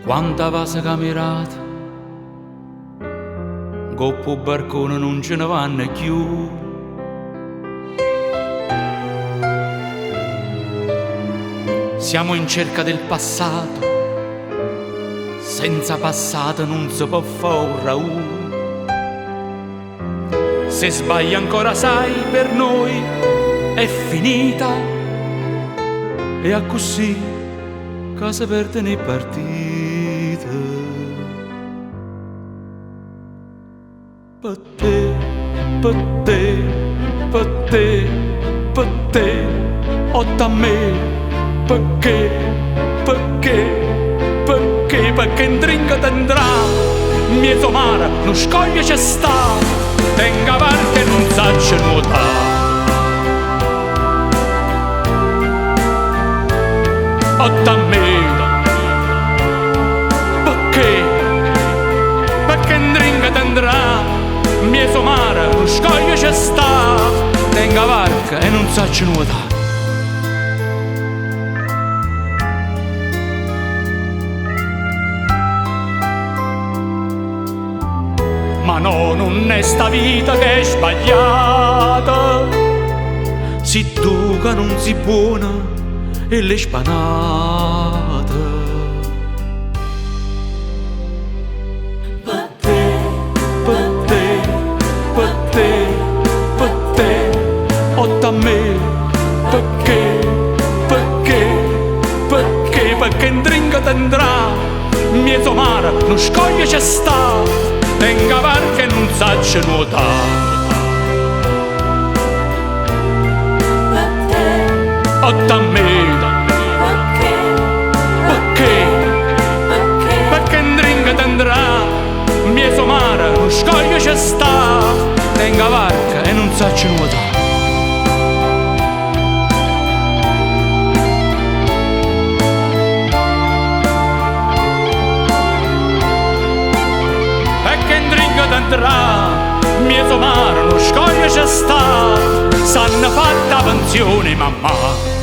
Quanta vasa camerata, coppo barcone non ce ne vanno più. Siamo in cerca del passato, senza passato non si può fare un raù. Se sbagli ancora sai, per noi è finita, e a così che si perde le partite. Per te, per te, per te, per te, otto a me. Perché, perché, perché, perché in dringa tendrà mezzo mare, non scoglie c'è sta, tenga barca e non sace nuotare. Otto a me, perché, perché in dringa tendrà mezzo mare, non scoglie c'è sta, tenga barca e non sace nuotare. Ma no, non è sta vita che è sbagliata, si tu che non si buona e le spanate. Per te, per te, per te, per te, otto a me. Perché, perché, perché, perché in dringa tendrà mezzo mare, non scoglie c'è sta, tenga barca e non sace nuotare. Otto a me. Perché, perché in dringa tendrà mezzo mare, non scoglie c'è sta, tenga barca e non sace nuotare. Mezzo mare, non scoglie c'è sta, s'hanno fatta pensione mamma.